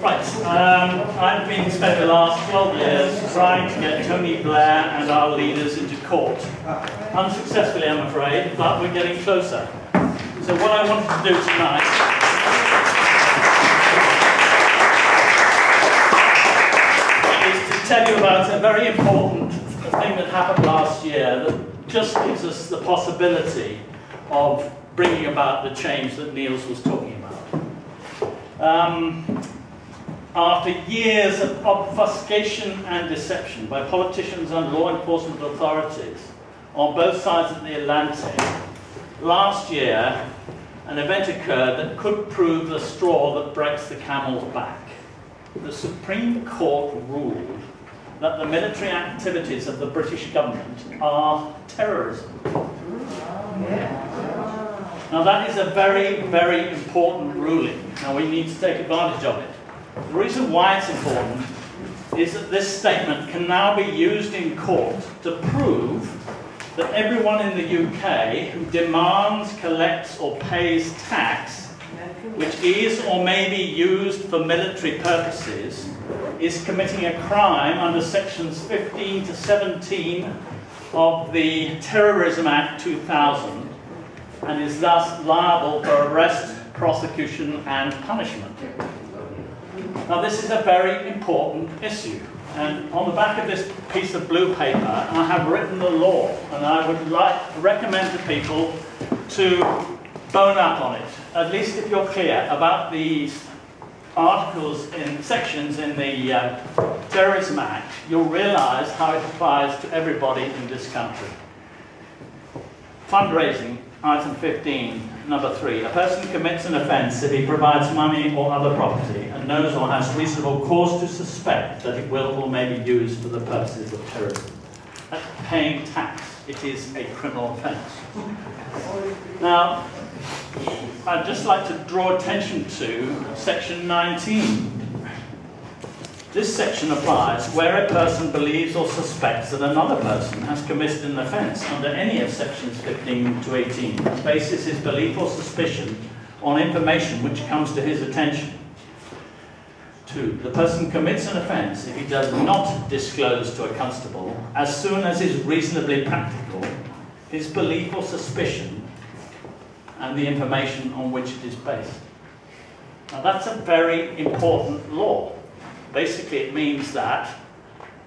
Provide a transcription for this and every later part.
Right, I've been spent the last 12 years trying to get Tony Blair and our leaders into court. Unsuccessfully, I'm afraid, but we're getting closer. So what I wanted to do tonight is to tell you about a very important thing that happened last year that just gives us the possibility of bringing about the change that Niels was talking about. After years of obfuscation and deception by politicians and law enforcement authorities on both sides of the Atlantic, last year an event occurred that could prove the straw that breaks the camel's back. The Supreme Court ruled that the military activities of the British government are terrorism. Now that is a very, very important ruling. Now we need to take advantage of it. The reason why it's important is that this statement can now be used in court to prove that everyone in the UK who demands, collects or pays tax, which is or may be used for military purposes, is committing a crime under sections 15 to 17 of the Terrorism Act 2000 and is thus liable for arrest, prosecution and punishment. Now this is a very important issue, and on the back of this piece of blue paper I have written the law, and I would like to recommend to people to bone up on it, at least if you're clear about these articles in sections in the Terrorism Act. You'll realise how it applies to everybody in this country. Fundraising, item 15, number 3. A person commits an offence if he provides money or other property and knows or has reasonable cause to suspect that it will or may be used for the purposes of terrorism. That's paying tax. It is a criminal offence. Now, I'd just like to draw attention to section 19. This section applies where a person believes or suspects that another person has committed an offence under any of sections 15 to 18. The basis is belief or suspicion on information which comes to his attention. 2. The person commits an offence if he does not disclose to a constable, as soon as is reasonably practical, his belief or suspicion and the information on which it is based. Now that's a very important law. Basically, it means that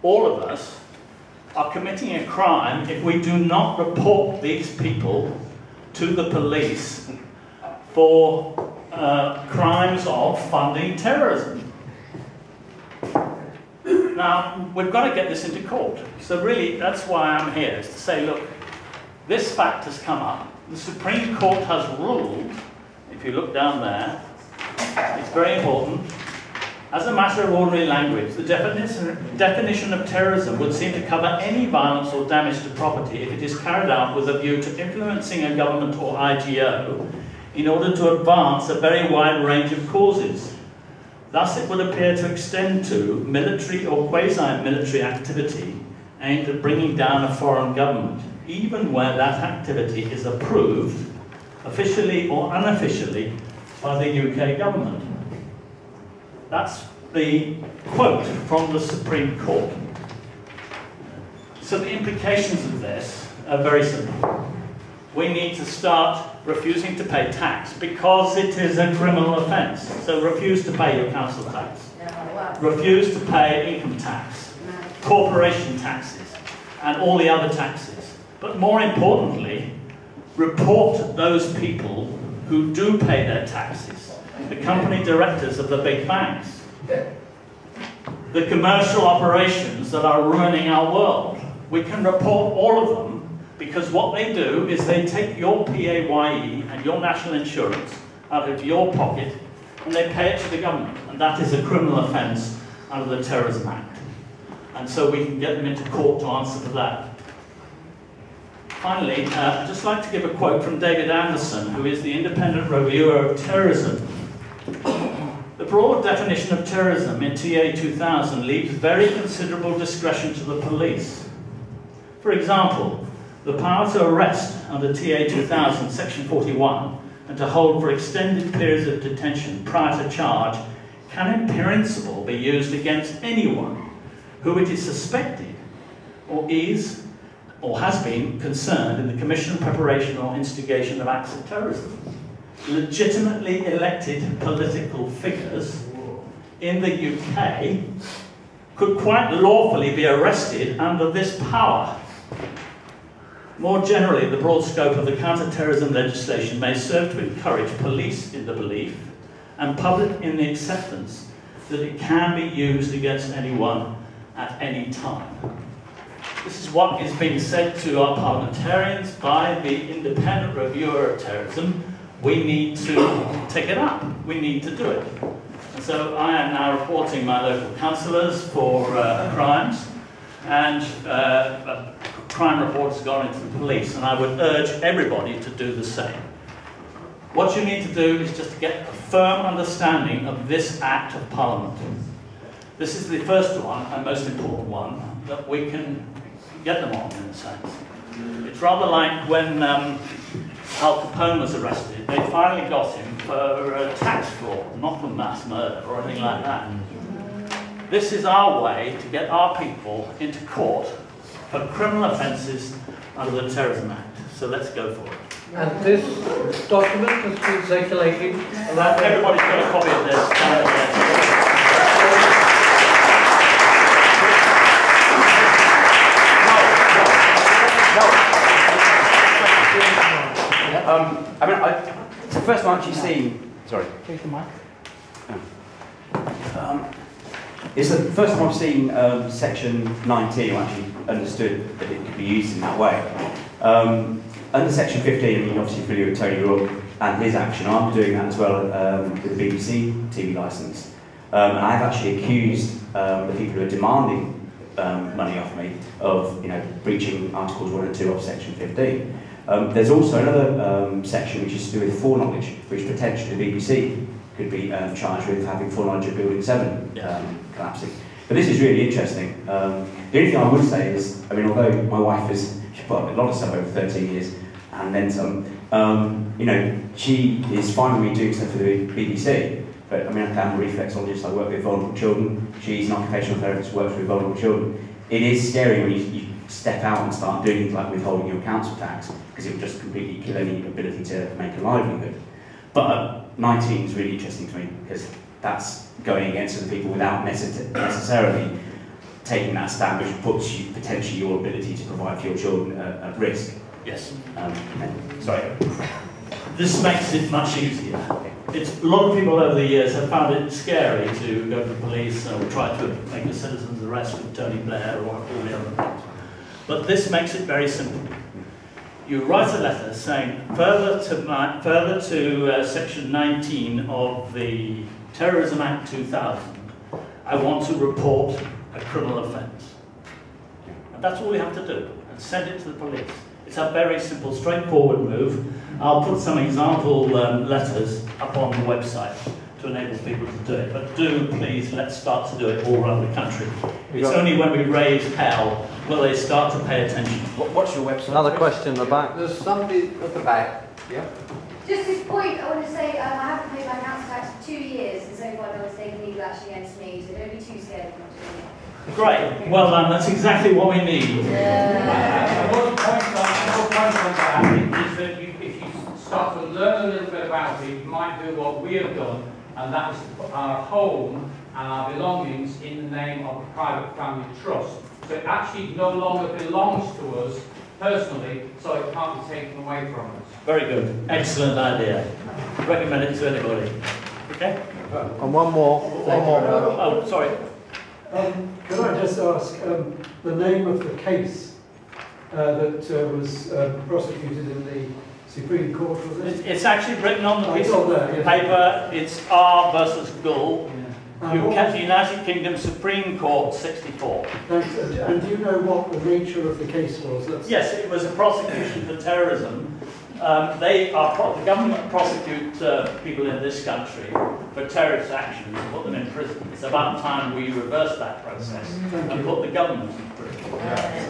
all of us are committing a crime if we do not report these people to the police for crimes of funding terrorism. Now, we've got to get this into court. So really, that's why I'm here, is to say, look, this fact has come up. The Supreme Court has ruled, if you look down there, it's very important. As a matter of ordinary language, the definition of terrorism would seem to cover any violence or damage to property if it is carried out with a view to influencing a government or IGO in order to advance a very wide range of causes. Thus, it would appear to extend to military or quasi-military activity aimed at bringing down a foreign government, even where that activity is approved, officially or unofficially, by the UK government. That's the quote from the Supreme Court. So the implications of this are very simple. We need to start refusing to pay tax because it is a criminal offence. So refuse to pay your council tax. Refuse to pay income tax, corporation taxes, and all the other taxes. But more importantly, report those people who do pay their taxes. The company directors of the big banks, the commercial operations that are ruining our world. We can report all of them because what they do is they take your PAYE and your national insurance out of your pocket and they pay it to the government, and that is a criminal offence under the Terrorism Act. And so we can get them into court to answer for that. Finally, I'd just like to give a quote from David Anderson, who is the independent reviewer of terrorism. The broad definition of terrorism in TA 2000 leaves very considerable discretion to the police. For example, the power to arrest under TA 2000, section 41, and to hold for extended periods of detention prior to charge can in principle be used against anyone who it is suspected or is or has been concerned in the commission, preparation or instigation of acts of terrorism. Legitimately elected political figures in the UK could quite lawfully be arrested under this power. More generally, the broad scope of the counter-terrorism legislation may serve to encourage police in the belief and public in the acceptance that it can be used against anyone at any time. This is what is being said to our parliamentarians by the independent reviewer of terrorism. We need to take it up. We need to do it. And so I am now reporting my local councillors for crimes, and a crime report has gone into the police, and I would urge everybody to do the same. What you need to do is just to get a firm understanding of this Act of Parliament. This is the first one and most important one that we can get them on, in a sense. It's rather like when Al Capone was arrested. They finally got him for tax fraud, not for mass murder or anything like that. This is our way to get our people into court for criminal offences under the Terrorism Act. So let's go for it. And this document has been circulating around. Everybody's got a copy of this. I mean, it's the first time I've actually seen. Sorry. Take the mic. It's the first time I've seen Section 19, or actually understood that it could be used in that way. Under Section 15, I mean, obviously familiar with Tony Rourke and his action. I'm doing that as well with the BBC TV licence. And I've actually accused the people who are demanding money off me of, breaching Articles 1 and 2 of Section 15. There's also another section which is to do with foreknowledge, which potentially the BBC could be charged with having foreknowledge of Building 7 collapsing. But this is really interesting. The only thing I would say is, I mean, although my wife has put up a lot of stuff over 13 years, and then some, she is fine with me doing stuff for the BBC. But I mean, I'm a reflexologist, I work with vulnerable children. She's an occupational therapist, works with vulnerable children. It is scary when you step out and start doing things like withholding your council tax, because it would just completely kill any ability to make a livelihood. But 19 is really interesting to me, because that's going against other people without necessarily taking that stand, which puts you, potentially your ability to provide for your children at risk. Yes. Sorry. This makes it much easier. A lot of people over the years have found it scary to go to the police or try to make a citizen's arrest with Tony Blair or all the other things. But this makes it very simple. You write a letter saying, further to Section 19 of the Terrorism Act 2000, I want to report a criminal offence. And that's all you have to do, and send it to the police. It's a very simple, straightforward move. I'll put some example letters up on the website to enable people to do it. But do, please, let's start to do it all around the country. It's only when we raise hell will they start to pay attention. What's your website? Another question in the back. There's somebody at the back. Yeah. Just this point, I want to say I haven't paid my council tax for 2 years, and so far no one's taken legal action against me, so don't be too scared of not doing it. Great, well done, that's exactly what we need. Another point on that is that if you start to learn a little bit about it, you might do what we have done, and that is to put our home and our belongings in the name of a private family trust. So it actually no longer belongs to us personally, so it can't be taken away from us. Very good, excellent idea. Recommend it to anybody. Okay? And one more. Oh, sorry. Can I just ask the name of the case that was prosecuted in the Supreme Court? Was it? It's actually written on the piece of paper. It's R versus Gull. The United Kingdom Supreme Court 64. Thanks. And do you know what the nature of the case was? Yes, it was a prosecution for terrorism. The government prosecute people in this country for terrorist actions and put them in prison. It's about time we reverse that process and put the government in prison.